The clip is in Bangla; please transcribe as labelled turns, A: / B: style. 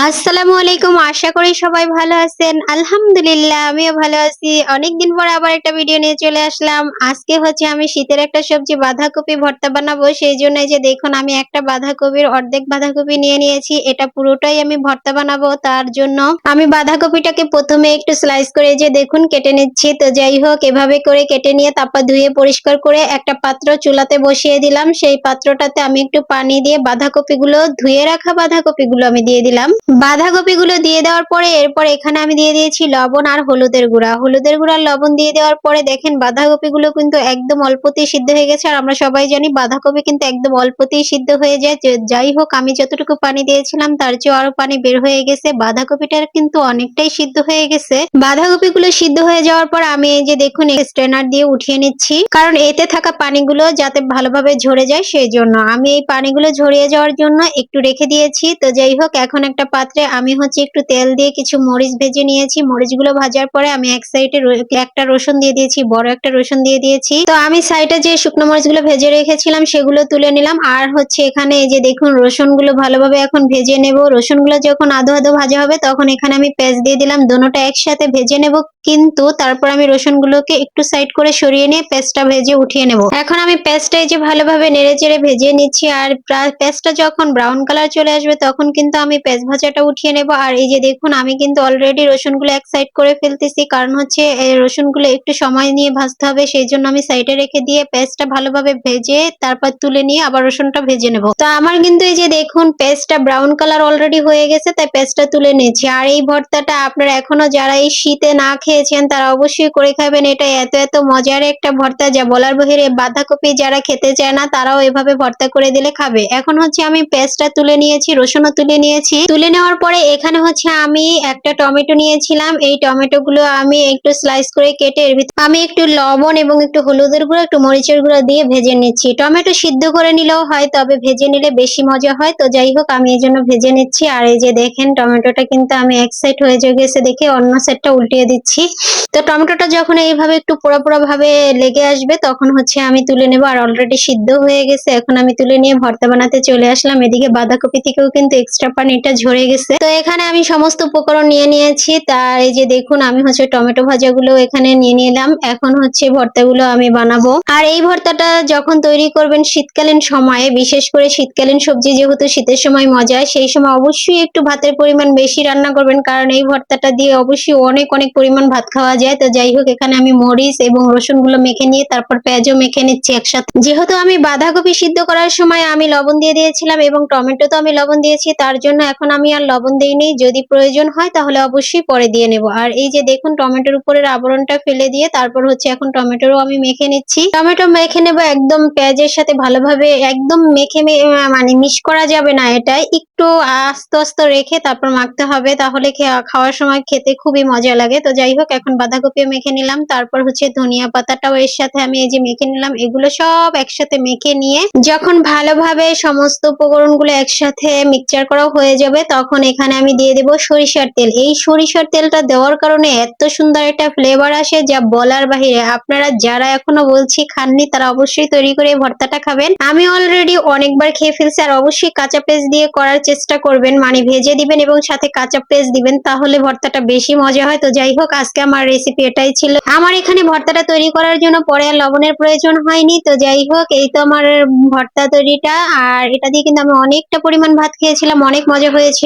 A: আসসালামু আলাইকুম। আশা করি সবাই ভালো আছেন। আলহামদুলিল্লাহ আমিও ভালো আছি। অনেকদিন পর আবার একটা ভিডিও নিয়ে চলে আসলাম। আজকে হচ্ছে আমি শীতের একটা সবজি বাঁধাকপি ভর্তা বানাবো। সেইজন্য এই যে দেখুন আমি একটা বাঁধাকপির অর্ধেক বাঁধাকপি নিয়ে নিয়েছি। এটা পুরোটাই আমি ভর্তা বানাবো। তার জন্য আমি বাঁধাকপিটাকে প্রথমে একটু স্লাইস করে এই যে দেখুন কেটে নিচ্ছি। তো যাই হোক এভাবে করে কেটে নিয়ে তারপর ধুয়ে পরিষ্কার করে একটা পাত্র চুলাতে বসিয়ে দিলাম। সেই পাত্রটাতে আমি একটু পানি দিয়ে বাঁধাকপিগুলো ধুয়ে রাখা বাঁধাকপিগুলো আমি দিয়ে দিলাম। বাঁধাকপিগুলো দিয়ে দেওয়ার পরে এরপর এখানে আমি দিয়ে দিয়েছি লবণ আর হলুদের গুঁড়া। হলুদের গুঁড়া লবণ দিয়ে দেওয়ার পরে দেখেন বাঁধাকপিগুলো কিন্তু একদম অল্পতেই সিদ্ধ হয়ে গেছে। আর আমরা সবাই জানি বাঁধাকপি কিন্তু একদম অল্পতেই সিদ্ধ হয়ে যায়। যাই হোক আমি যতটুকু পানি দিয়েছিলাম তার চেয়ে আরো পানি বের হয়ে গেছে। বাঁধাকপিটা কিন্তু অনেকটাই সিদ্ধ হয়ে গেছে। বাঁধাকপিগুলো সিদ্ধ হয়ে যাওয়ার পর আমি এই যে দেখুন স্ট্রেনার দিয়ে উঠিয়ে নিচ্ছি, কারণ এতে থাকা পানিগুলো যাতে ভালোভাবে ঝরে যায় সেই জন্য। আমি এই পানিগুলো ঝরিয়ে যাওয়ার জন্য একটু রেখে দিয়েছি। তো যাই হোক এখন একটা পাত্রে আমি হচ্ছে একটু তেল দিয়ে কিছু মরিচ ভেজে নিয়েছি। মরিচগুলো ভাজার পরে আমি এক সাইডে একটা রসুন দিয়ে দিয়েছি, বড় একটা রসুন দিয়ে দিয়েছি। তো আমি সাইডে যে শুকনো মরিচগুলো ভেজে রেখেছিলাম সেগুলো তুলে নিলাম। আর হচ্ছে এখানে এই যে দেখুন রসুনগুলো ভালোভাবে এখন ভেজে নেব। রসুনগুলো যখন আধো আধো ভাজা হবে তখন এখানে আমি পেঁয়াজ দিয়ে দিলাম। দুটোটা একসাথে ভেজে নেব, কিন্তু তারপর আমি রসুনগুলোকে একটু সাইড করে সরিয়ে নিয়ে পেঁয়াজটা ভেজে উঠিয়ে নেব। এখন আমি পেঁয়াজটা এই যে ভালোভাবে নেড়ে চেড়ে ভেজে নিচ্ছি। আর পেঁয়াজটা যখন ব্রাউন কালার চলে আসবে তখন কিন্তু আমি পেঁয়াজ ভাজাটা উঠিয়ে নেব। আর এই যে দেখুন আমি কিন্তু অলরেডি রসুনগুলো এক সাইড করে ফেলতেছি, কারণ হচ্ছে এই রসুনগুলো একটু সময় নিয়ে ভাজতে হবে, সেই জন্য আমি সাইডে রেখে দিয়ে পেঁয়াজটা ভালোভাবে ভেজে তারপর তুলে নিয়ে আবার রসুনটা ভেজে নেব। তো আমার কিন্তু এই যে দেখুন পেঁয়াজটা ব্রাউন কালার অলরেডি হয়ে গেছে, তাই পেঁয়াজটা তুলে নিয়েছি। আর এই ভর্তাটা আপনারা এখনো যারা এই শীতে না খেয়েছেন তারা অবশ্যই করে খাবেন। এটা এত এত মজার একটা ভর্তা যা বলার বাহিরে। বাঁধাকপি যারা খেতে চায় না তারাও এভাবে ভর্তা করে দিলে খাবে। এখন হচ্ছে আমি পেঁয়াজটা তুলে নিয়েছি, রসুনও তুলে নিয়েছি। তুলে নেওয়ার পরে এখানে হচ্ছে আমি একটা টমেটো নিয়েছিলাম। এই টমেটো গুলো আমি একটু স্লাইস করে কেটে এর ভিতরে আমি একটু লবণ এবং একটু হলুদের গুঁড়ো একটু মরিচের গুঁড়ো দিয়ে ভেজে নিচ্ছি। টমেটো সিদ্ধ করে নিলেও হয়, তবে ভেজে নিলে বেশি মজা হয়। তো যাই হোক আমি এই জন্য ভেজে নিচ্ছি। আর এই যে দেখেন টমেটোটা কিন্তু আমি এক সাইড হয়ে গেছে দেখে অন্য সাইডটা উল্টিয়ে দিচ্ছি। তো টমেটোটা যখন এইভাবে একটু পোড়া পোড়া ভাবে লেগে আসবে তখন হচ্ছে আমি তুলে নেব। আর অলরেডি সিদ্ধ হয়ে গেছে, এখন আমি তুলে নিয়ে ভর্তা বানাতে চলে আসলাম। এদিকে বাঁধাকপি থেকেও কিন্তু এক্সট্রা পানিটা ঝরে গেছে। তো এখানে আমি সমস্ত উপকরণ নিয়ে নিয়েছি। তার এই যে দেখুন আমি হচ্ছে টমেটো ভাজাগুলো এখানে নিয়ে নিলাম। এখন হচ্ছে ভর্তাগুলো আমি বানাবো। আর এই ভর্তাটা যখন তৈরি করবেন শীতকালীন সময়ে, বিশেষ করে শীতকালীন সবজি যেহেতু শীতের সময় মজা, সেই সময় অবশ্যই একটু ভাতের পরিমাণ বেশি রান্না করবেন, কারণ এই ভর্তাটা দিয়ে অবশ্যই অনেক অনেক পরিমাণ ভাত খাওয়া যায়। তো যাই হোক এখানে আমি মরিচ এবং রসুন গুলো মেখে নিয়ে তারপর পেঁয়াজও মেখে নিচ্ছি একসাথে। যেহেতু আমি বাঁধাকপি সিদ্ধ করার সময় আমি লবণ দিয়ে দিয়েছিলাম এবং টমেটো তো আমি লবণ দিয়েছি, তার জন্য এখন আমি আর লবণ দিইনি। যদি প্রয়োজন হয় তাহলে অবশ্যই পরে দিয়ে নেব। আর এই যে দেখুন টমেটোর উপরের আবরণটা ফেলে দিয়ে তারপর হচ্ছে এখন টমেটোরও আমি মেখে নিচ্ছি। টমেটো মেখে নেব একদম পেঁয়াজের সাথে ভালোভাবে, একদম মেখে মানে মিক্স করা যাবে না, এটা একটু আস্তে আস্তে রেখে তারপর মাখতে হবে, তাহলে খাওয়ার সময় খেতে খুবই মজা লাগে। তো যাই হোক এখন বাঁধাকপিও মেখে নিলাম, তারপর হচ্ছে ধনিয়া পাতাটাও এর সাথে আমি এই যে মেখে নিলাম। এগুলো সব একসাথে মেখে নিয়ে যখন ভালোভাবে সমস্ত উপকরণগুলো একসাথে মিক্সচার করা হয়ে যাবে তখন এখানে আমি দিয়ে দেব সরিষার তেল। এই সরিষার তেলটা দেওয়ার কারণে এত সুন্দর একটা ফ্লেভার আসে যা বলার বাহিরে। আপনারা যারা এখনো বলছি খাননি তারা অবশ্যই তৈরি করে ভর্তাটা খাবেন। আমি অলরেডি অনেকবার খেয়ে ফেলছি। আর অবশ্যই কাঁচা পেঁয়াজ দিয়ে করার চেষ্টা করবেন, মানে ভেজে দিবেন এবং সাথে কাঁচা পেঁয়াজ দিবেন, তাহলে ভর্তাটা বেশি মজা হয়। তো যাই হোক আজকে আমার রেসিপি এটাই ছিল। আমার এখানে ভর্তাটা তৈরি করার জন্য পরে আর লবণের প্রয়োজন হয়নি। তো যাই হোক এই তো আমার ভর্তা তৈরিটা। আর এটা দিয়ে কিন্তু আমি অনেকটা পরিমাণ ভাত খেয়েছিলাম, অনেক মজা হয়েছিল।